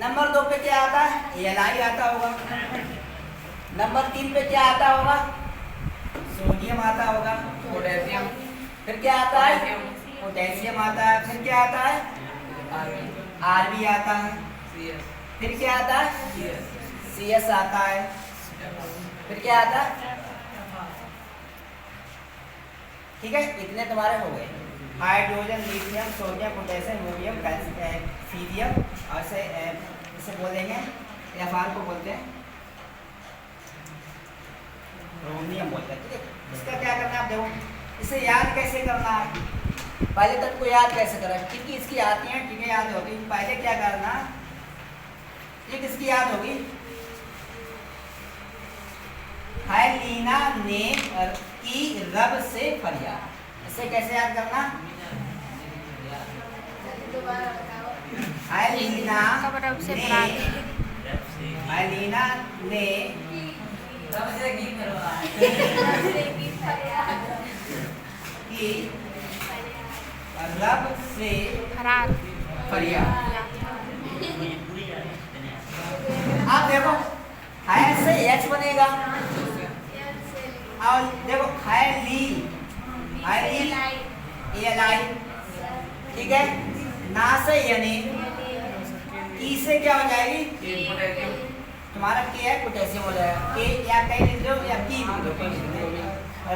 Number 2 पे क्या आता है? एल आता होगा। नंबर 3 पे क्या आता होगा? सोडियम आता होगा। पोटेशियम। फिर क्या आता है? पोटेशियम आता है। फिर क्या आता है? आरबी आता है। फिर क्या आता है? सीएस आता है। फिर क्या आता है? ठीक है, इतने तुम्हारे हो गए। हाइड्रोजन, लिथियम, सोडियम, पोटेशियम, मोबियम, सीरियम और इसे बोल देंगे एफआर को बोलते हैं क्रोमियम बोलते हैं। ठीक है, इसका क्या करना है आप देखो, इसे याद कैसे करना है। पहले तक को याद कैसे करें, क्योंकि इसकी आती हैं ठीक है, याद होगी। पहले क्या करना, ये किसकी याद होगी? हैलीना ने की रब से फरियाद। इसे कैसे याद करना? हैलीना ने की रब से फरियाद। आप देखो है से एच बनेगा और देखो हैली एल, ठीक है। ना से यानी ई से क्या हो जाएगी? तुम्हारा के है पोटेशियम हो जाएगा। के या कहीं लिख दो या की लिख दो।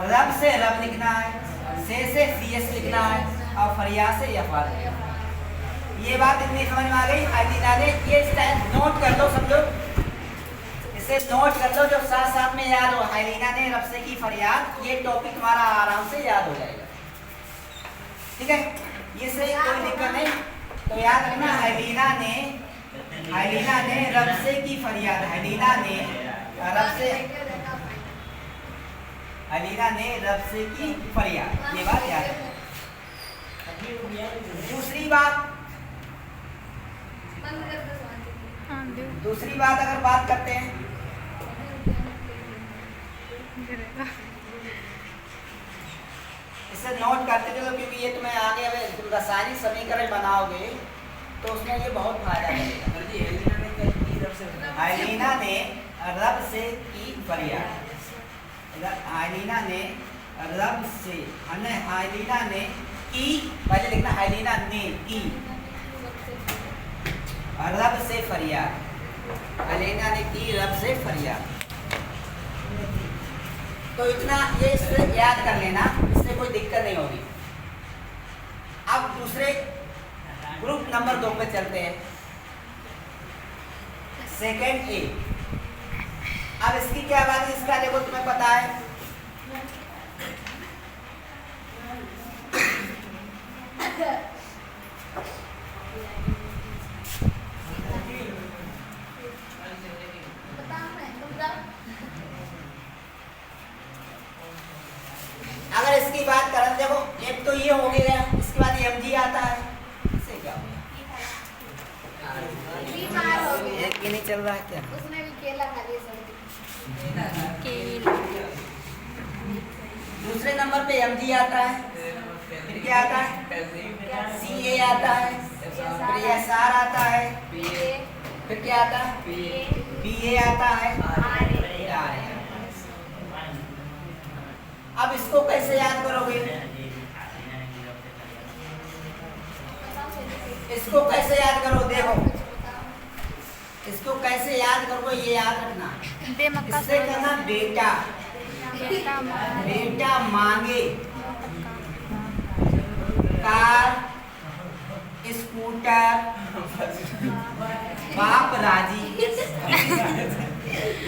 रब से रब लिखना है, से सीएस लिखना है और फरियाद से एफआर। ये बात इतनी समझ में आ गई। हैलीना ने ये नोट कर लो सब लोग, इसे नोट कर लो जो साथ साथ में याद हो। हैलीना ने रब से की फरियाद, ये टॉपिक तुम्हारा आराम से याद हो जाएगा। ठीक है, ये से कोई दिक्कत नहीं। तो याद रखना हैलीना ने रब से की फरियाद। हैलीना ने रब से की फरियाद, ये बात याद रखना। दूसरी बात अगर बात करते हैं, इसे नोट करते चलो, क्योंकि ये तुम्हें आगे अब तुम रासायनिक समीकरण बनाओगे तो उसमें ये बहुत फायदा करेगा। हैलीना ने रब से की फरियाद। हैलीना ने रब से, हैलीना ने की, पहले लिखना हैलीना ने की रब से फरियाद। हैलीना ने की रब से फरियाद। तो इतना ये इससे याद कर लेना, इससे कोई दिक्कत नहीं होगी। अब दूसरे ग्रुप नंबर 2 पे चलते हैं, सेकेंड ए। अब इसकी क्या बात है, इसका देखो तुम्हें पता है अगर इसकी बात करें, देखो एक तो ये हो गया, इसके बाद एमजी आता है। इससे क्या एक ये नहीं चल रहा है क्या? उसने भी केला खा लिया दूसरे नंबर पे एमजी आता है। फिर क्या आता है? सीए आता है। फिर एसआर आता है। फिर क्या आता है? बीए आता है। अब इसको कैसे याद करोगे? इसको कैसे याद करो? देखो इसको कैसे याद करोगे, ये याद रखना। इससे कहना बेटा मांगे कार स्कूटर बाप राजी।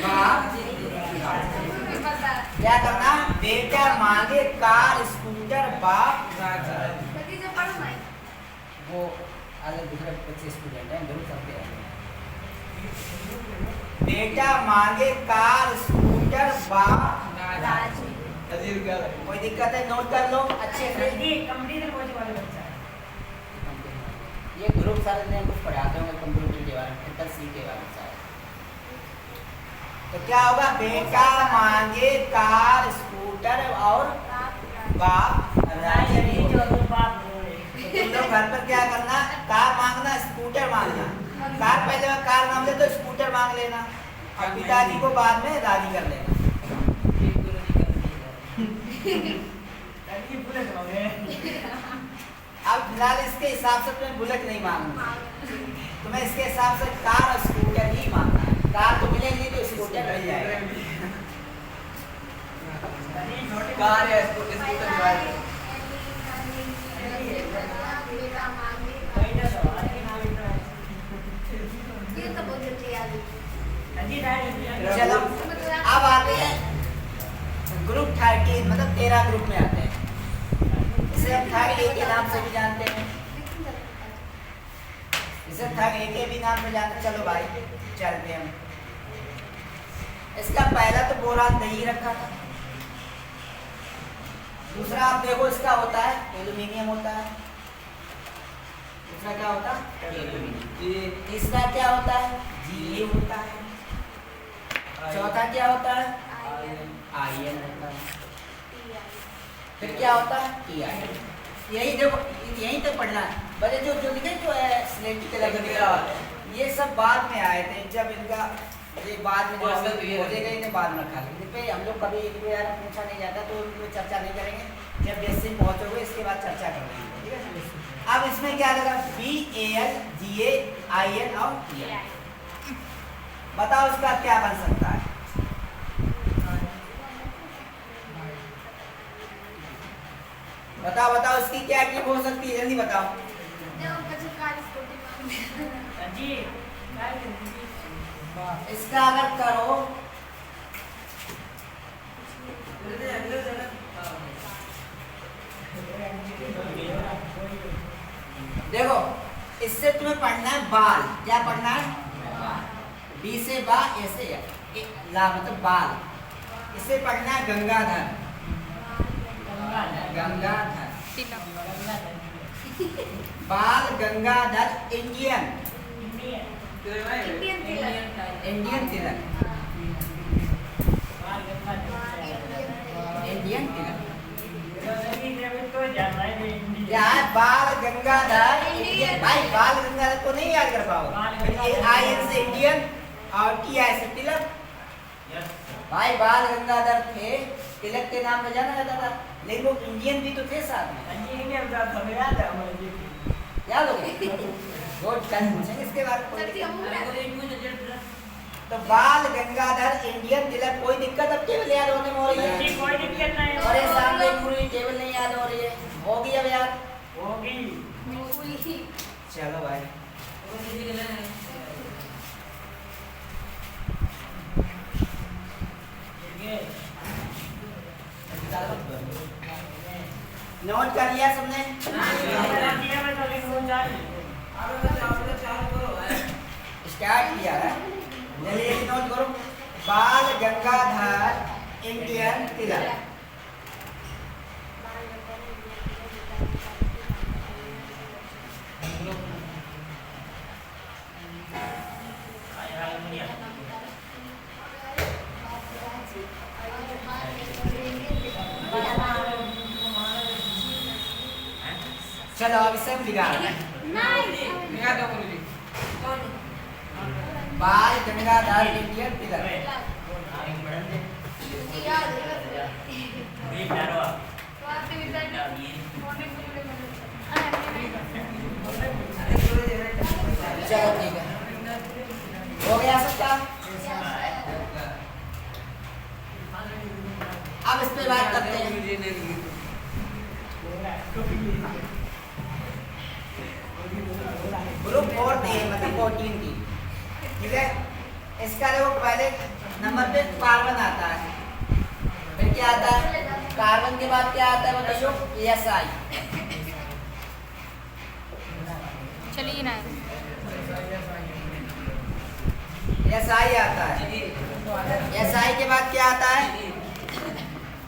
बाप क्या करना? बेटा मांगे कार स्कूटर बाप राजी। वो अलग दूसरे बच्चे स्टूडेंट हैं, जरूर सकते हैं। बेटा मांगे कार स्कूटर बाप राजी। कोई दिक्कत है? नोट कर लो अच्छे से। ये ग्रुप सारे ने कुछ पढ़ाते होंगे कंप्यूटर के बारे में, ट्रिपल सी के बारे में। तो क्या होगा? बेटा मांगे कार स्कूटर और बाप राजी। तुम लोग घर पर क्या करना? कार मांगना स्कूटर मांगना, कार पहले कार मांग ले तो स्कूटर मांग लेना, और पिताजी को बाद में राजी कर लेना। अब फिलहाल इसके हिसाब से तुम्हें बुलेट नहीं मांगना, तुम्हें इसके हिसाब से कार और स्कूटर ही मांगना है। कार तो मिलेगी तो स्कूटर मिल जाएगा। कार या स्कूटर चलो अब आते हैं ग्रुप 13, मतलब 13 ग्रुप में आते हैं। इसे हम थर्ड ए के नाम से भी जानते हैं, इसे थर्ड ए के भी नाम से जानते हैं। चलो भाई चलते हैं। इसका पहला तो बोरान नहीं रखा था, दूसरा आप देखो इसका होता है एल्यूमिनियम होता है, दूसरा क्या होता है एल्यूमिनियम, तीसरा क्या होता है Ga होता है, चौथा क्या होता है आयन होता है, फिर क्या होता है Ti। यही देखो यहीं तक पढ़ना है। बड़े जो जो लिखे जो है स्लेटी कलर का दिख रहा है ये सब बाद में आए थे, जब इनका ये बाद में जो हो गए थे बाद में रखा। इन पे हम लोग कभी यार पूछा नहीं जाता तो उन पे चर्चा नहीं करेंगे, जब बेसिक पहुंचोगे इसके बाद चर्चा करेंगे, ठीक है। अब इसमें क्या लगा Bal Ga In और Ti। बताओ इसका क्या बन सकता है? बताओ बताओ इसकी क्या ट्रिक हो सकती है, जल्दी बताओ। इसका अगर करो देखो इससे तुम्हें पढ़ना है बाल, क्या पढ़ना है बी से बा ऐसे ला मतलब बाल, इसे पढ़ना है गंगाधर, गंगाधर बाल गंगाधर इंडियन इंडियन तिलक, इंडियन तिलक यार बाल गंगाधर इंडियन। भाई बाल गंगाधर को नहीं याद कर पाओगे, आयन से इंडियन और टी आई से तिलक। भाई बाल गंगाधर थे, तिलक के नाम में जाना जाता था, लेकिन वो इंडियन भी तो थे साथ में। याद हो गया रोज कल पूछेंगे इसके बारे में। तो बाल गंगाधर इंडियन तिलक, कोई दिक्कत अब टेबल याद होने में हो रही है? कोई दिक्कत नहीं। अरे सामने पूरी टेबल नहीं याद हो रही है, होगी अब याद होगी। चलो भाई नोट कर लिया सबने? स्टार्ट किया है, जल्दी नोट करो। बाल गंगाधर इंडियन तिलक, चलो अब इसे लिखा बाल गंगाधर इंडियन तिलक। चलो ठीक है, हो गया सबका। अब इस पे बात करते हैं। ग्रुप 4 थे मतलब 14 की, ठीक है। इसका देखो पहले नंबर पे कार्बन आता है, फिर क्या आता है कार्बन के बाद क्या आता है बताओ? SI। चलिए ना SI आता है, SI के बाद क्या आता है?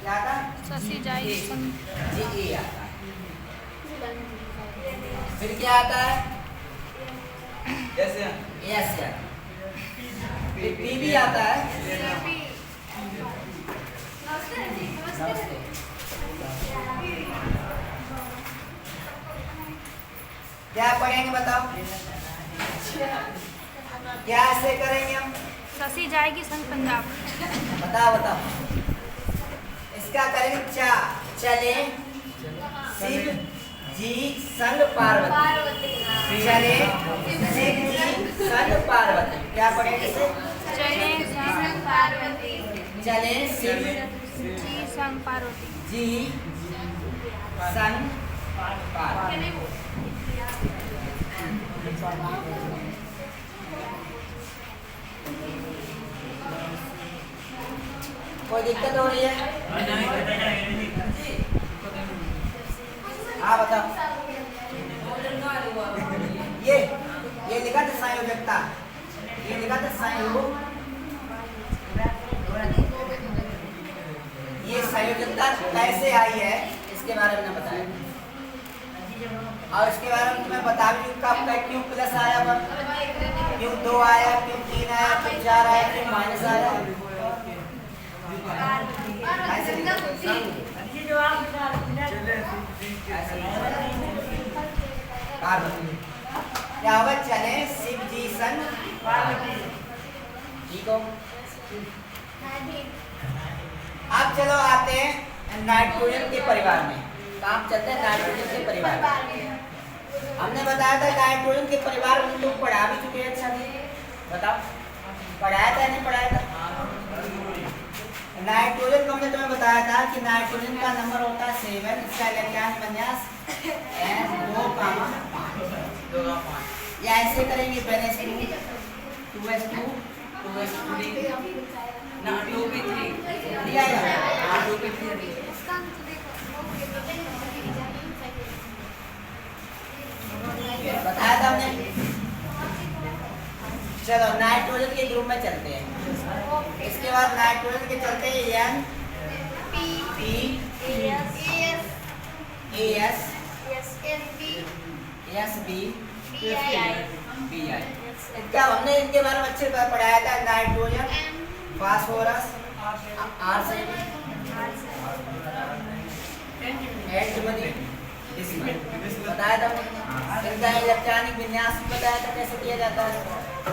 क्या आता है? ससी जाई GE आता है, फिर क्या आता है? S फिर P भी आता है। क्या पढ़ेंगे बताओ, क्या ऐसे करेंगे हम? शशि जाएगी संग पंजाब। बताओ बताओ, इसका करेंगे चा, चले शिव जी संग पार्वती, चले शिव जी संग पार्वती। क्या पढ़ेंगे इसे? चले संग पार्वती, चले शिव जी संग पार्वती, जी संग पार्वती। कोई दिक्कत हो रही है? हाँ बताओ। ये लिखा था संयोजकता, ये लिखा था संयोग, ये संयोजकता कैसे आई है इसके बारे में बताया, और इसके बारे में तुम्हें बता भी दूं कब का क्यों प्लस आया, क्यों 2 आया, क्यों 3 आया, क्यों 4 आया, क्यों माइनस आया। क्या होगा? चले शिव जी संग पार्वती। ठीक हो? अब चलो आते हैं नाइट्रोजन के परिवार में। काम चलते हैं नाइट्रोजन के परिवार में। हमने बताया था नाइट्रोजन के परिवार में लोग पढ़ा भी चुके हैं। अच्छा नहीं बताओ, पढ़ाया था नहीं पढ़ाया था? नाइट्रोजन को हमने तुम्हें बताया था कि नाइट्रोजन का नंबर होता है 7, इसका इलेक्ट्रॉन विन्यास N2, 5। या ऐसे करेंगे पहले 2s2 2s3 ना 2p3 दिया है। हां 2p3 बताया था हमने। चलो नाइट्रोजन के ग्रुप में चलते हैं। इसके बाद नाइट्रोजन के चलते हैं N P A S S B B I। इनका हमने इनके बारे में अच्छे से पढ़ाया था। नाइट्रोजन, फास्फोरस, आर्सेनिक, एंटीमनी, इसमें बताया था। इनका इलेक्ट्रॉनिक विन्यास भी बताया था कैसे किया जाता है।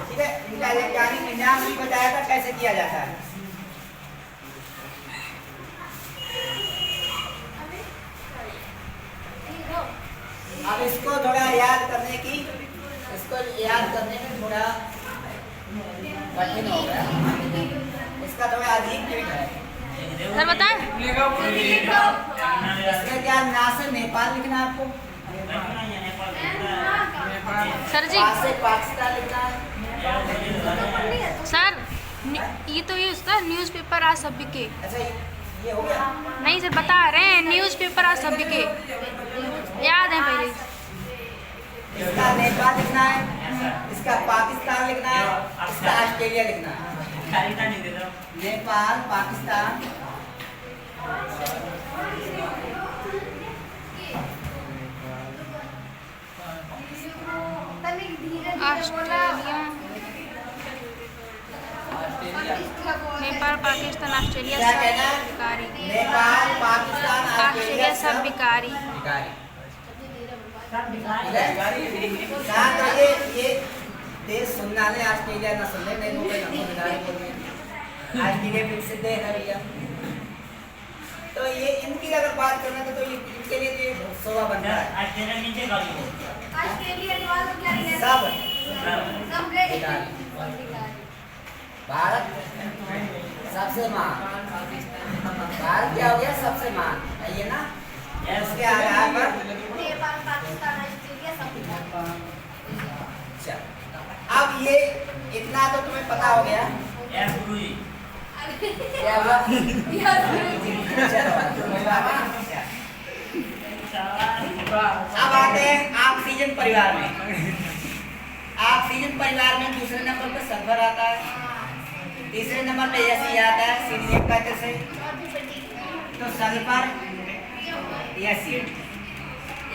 ठीक है, इनका इलेक्ट्रॉनिक विन्यास भी बताया था कैसे किया जाता है। अब इसको थोड़ा याद करने में थोड़ा कठिन हो गया। इसका थोड़ा अजीब ट्रिक है। सर बताएं। इसका क्या नाम से नेपाल लिखना है आपको, सर जी पास से पाकिस्तान लिखना है। सर ये तो ये उसका न्यूज़पेपर आज सब बिके। अच्छा ये हो गया। नहीं सर बता रहे हैं न्यूज़पेपर आज सब बिके, याद है पहले। इसका नेपाल लिखना है, इसका पाकिस्तान लिखना है, इसका ऑस्ट्रेलिया लिखना है। नेपाल, पाकिस्तान, ऑस्ट्रेलिया, नेपाल, पाकिस्तान, ऑस्ट्रेलिया क्या सब कहना है? बिकारी। नेपाल, पाकिस्तान, ऑस्ट्रेलिया सब बिकारी। कहा तो ये देश सुनना ले, ऑस्ट्रेलिया ना सुन ले, नहीं बोले ना ऑस्ट्रेलिया फिर से देश है भैया। तो ये इनकी अगर बात करना तो ये इनके लिए तो ये शोभा बन रहा है। सब भारत सबसे महान, भारत क्या हो गया? सबसे महान ये ना, उसके आधार पर। अच्छा अब ये इतना तो तुम्हें पता हो गया। क्या हुआ? अब आते हैं ऑक्सीजन परिवार में। ऑक्सीजन परिवार में दूसरे नंबर पर सल्फर आता है, तीसरे नंबर पे एसी आता है, सीरियम कहते से। तो सल्फर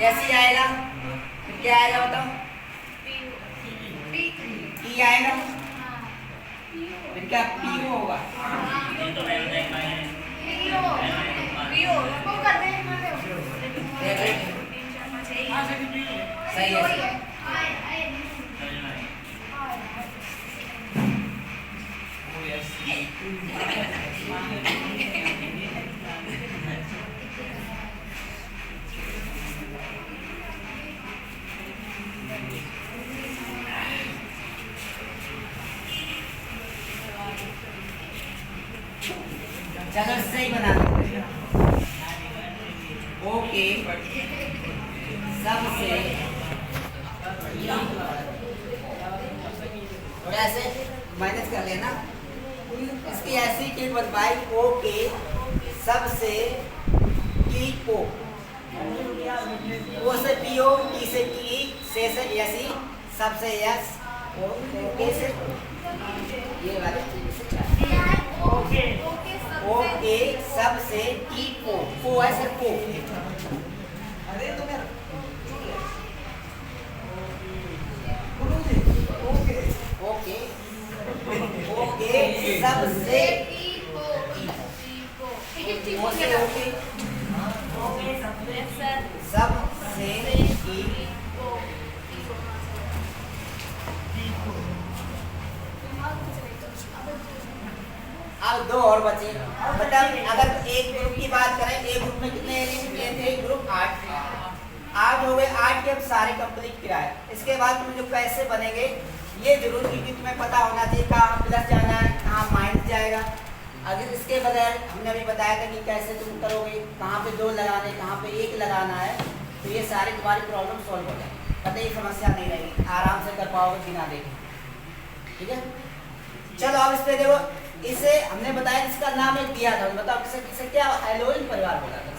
एसी आएगा, फिर क्या आएगा बताओ? ई आएगा, फिर क्या पीओ होगा? सही है। चलो सही बना देते हैं। ओके सबसे थोड़ा ऐसे माइनस कर लेना, इसकी ऐसी की बनवाई ओके सबसे की ओ से पी ओ टी से टी से ऐसी सबसे यस ओके से ये वाले ओके ओके सबसे टी को है सर को। अरे तुम यार ओके ओके ओके सबसे ओ से ओके सबसे की अब दो और बचे। मतलब अगर एक ग्रुप की बात करें, एक ग्रुप में कितने एलिमेंट थे? ग्रुप 8 हो गए। 8 के अब सारे कंप्लीट किराए। इसके बाद तुम्हें जो पैसे बनेंगे ये जरूर, क्योंकि तुम्हें पता होना चाहिए कहाँ प्लस जाना है कहाँ माइनस जाएगा। अगर इसके बगैर हमने अभी बताया था कि कैसे तुम करोगे, कहाँ पे 2 लगाने कहाँ पे 1 लगाना है, तो ये सारी तुम्हारी प्रॉब्लम सॉल्व हो जाएगी। पता ही समस्या नहीं रहेगी, आराम से कर पाओगे बिना देखे। ठीक है, चलो अब इस पे देखो। इसे हमने बताया इसका नाम एक दिया था, बताओ किसे क्या हाइलोजन परिवार बोला था,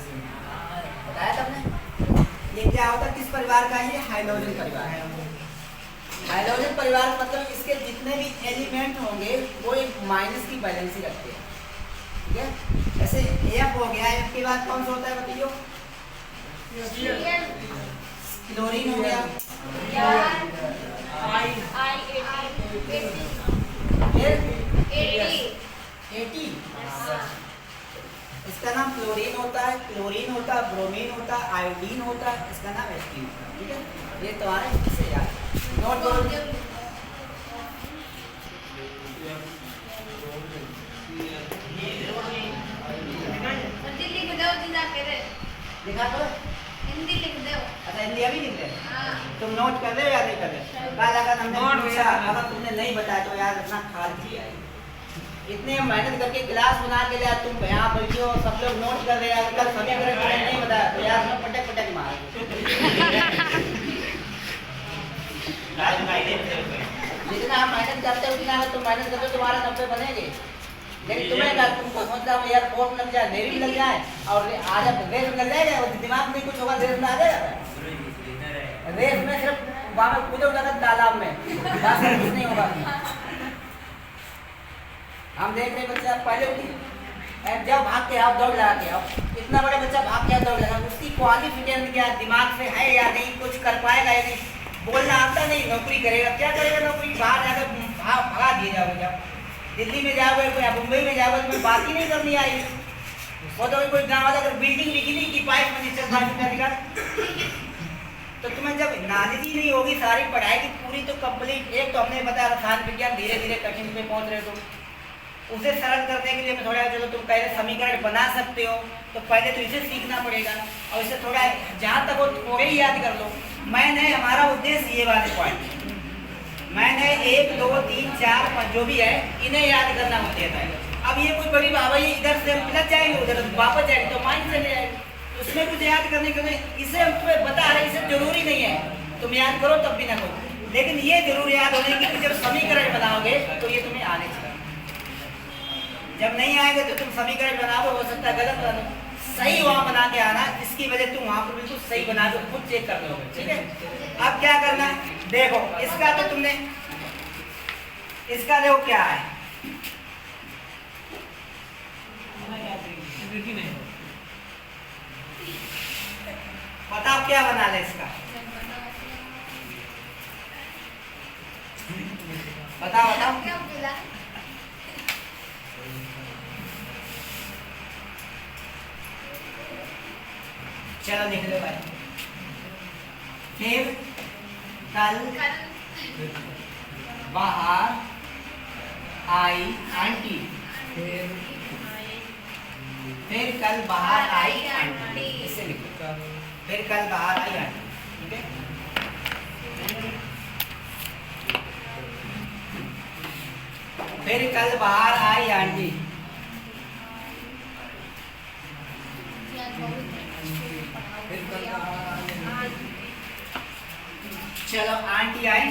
बताया था हमने। ये क्या होता है, किस परिवार का है? ये हाइलोजन परिवार है। हाइलोजन परिवार मतलब इसके जितने भी एलिमेंट होंगे वो एक माइनस की वैलेंसी रखते हैं। ठीक है, जैसे एफ हो गया, एफ के बाद कौन सा होता है बताइए? क्लोरीन हो गया, एटी इसका नाम क्लोरीन होता है, क्लोरीन होता है, ब्रोमीन होता है, आयोडीन होता है, इसका नाम एस्टीन होता है। ठीक है, ये तुम्हारे इससे याद नोट करो। लिखा करो, हिंदी लिख दो। अच्छा हिंदी अभी लिख रहे? तुम नोट कर रहे हो या नहीं कर रहे? कल अगर हमने पूछा, अगर तुमने नहीं बताया तो याद रखना खाल किया है। इतने मेहनत करके क्लास बना के लिया, तुम यहाँ बैठे हो सब लोग नोट कर रहे हैं, कल समीकरण तुम्हें नहीं बताया तो यार मैं पटक पटक मार। जितना आप मेहनत करते हो उतना अगर तुम मेहनत करते हो तुम्हारा 90 बनेंगे। लेकिन तुम्हें अगर तुमको सोचता हूँ यार फोर्थ लग जाए, देरी भी लग जाए और आज रेस लग जाएगा, दिमाग में कुछ होगा, रेस में आ जाएगा। रेस में सिर्फ वहाँ में कूदो जाता तालाब में, बस कुछ नहीं होगा। हम देख रहे बच्चा पहले जब भाग के आओ दौड़ लगा के आओ, इतना बड़ा बच्चा भाग के आओ दौड़ लगा, उसकी क्वालिफिकेशन क्या दिमाग से है या नहीं, कुछ कर पाएगा या नहीं, बोलना आता नहीं, नौकरी करेगा क्या करेगा? नौकरी बाहर जाकर भगा दिए जाओगे। जब दिल्ली में जाओगे या मुंबई में जाओगे तुम्हें बात ही नहीं करनी आएगी। वो तो कोई गाँव वाला अगर बिल्डिंग बिजली की पाइप फर्नीचर का तो तुम्हें जब नॉलेज ही नहीं होगी सारी पढ़ाई की पूरी तो कंप्लीट। एक तो हमने बताया रसायन विज्ञान धीरे धीरे कठिन पे पहुंच रहे हो, उसे सरल करने के लिए मैं थोड़ा, चलो तुम पहले समीकरण बना सकते हो तो पहले तो इसे सीखना पड़ेगा और इसे थोड़ा जहाँ तक हो थोड़े ही याद कर लो। मैंने हमारा उद्देश्य ये वाले पॉइंट मैंने 1 2 3 4 5 जो भी है इन्हें याद करना होता है। अब ये कोई बड़ी बाबा ये इधर से प्लस जाएंगे उधर वापस जाएंगे तो माइनस चले जाएंगे, उसमें कुछ याद करने के लिए इसे हम तुम्हें बता रहे, इसे जरूरी नहीं है तुम याद करो तब भी ना करो, लेकिन ये जरूर याद होने की जब समीकरण बनाओगे तो ये तुम्हें आने चाहिए। जब नहीं आएगा तो तुम समीकरण बनाओगे, हो सकता है गलत बनो, सही वहां बना के आना जिसकी वजह तुम वहां पर बिल्कुल सही बना के खुद चेक कर लोगे। ठीक है, अब क्या करना देखो, इसका तो तुमने इसका देखो क्या है, बताओ क्या बना ले इसका, बताओ बताओ। चलो लिख लो भाई। फिर कल बाहर आई आंटी। फिर कल बाहर आई आंटी, इसे लिखो। फिर कल बाहर आई आंटी, ठीक है। फिर कल बाहर आई आंटी। चलो आंटी आई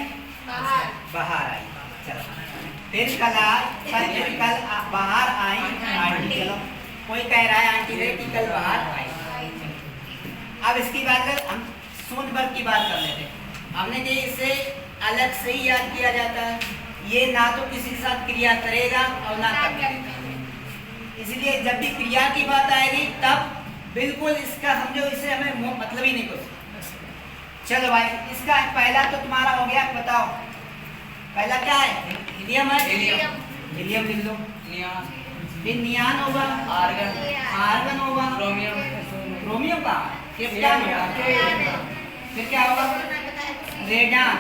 बाहर आई, चलो फिर कल बाहर आई आंटी। चलो कोई कह रहा है आंटी ने कि कल बाहर आई। अब इसकी बात कर, हम सूंद वर्ग की बात कर लेते हैं। हमने कि इसे अलग से ही याद किया जाता है, ये ना तो किसी के साथ क्रिया करेगा और ना करेगा, इसलिए जब भी क्रिया की बात आएगी तब बिल्कुल इसका समझो, इसे हमें मतलब ही नहीं कुछ। चलो भाई, इसका पहला तो तुम्हारा हो गया, बताओ पहला क्या है? हीलियम है, हीलियम लिख लो। फिर नियान होगा, आर्गन होगा, क्रोमियम का फिर क्या होगा? फिर क्या होगा? रेडान।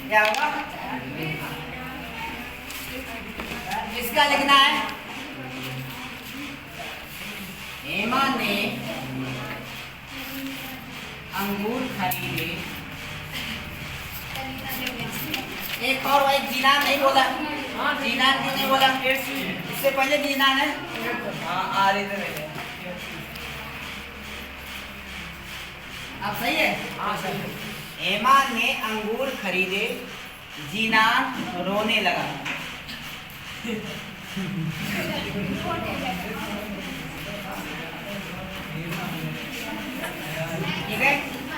क्या होगा? इसका लिखना है, हेमा ने अंगूर खरीदे। एक और भाई, जीनान नहीं बोला, जीनान क्यों नहीं बोला? इससे पहले जीनान है। अब सही है। हेमा ने अंगूर खरीदे, जीनान रोने लगा। ठीक है,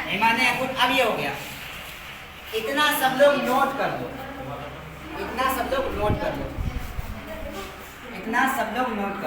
हेमा ने अंगूर। अब ये हो गया, इतना सब लोग नोट कर लो, इतना सब लोग नोट कर लो, इतना सब लोग नोट कर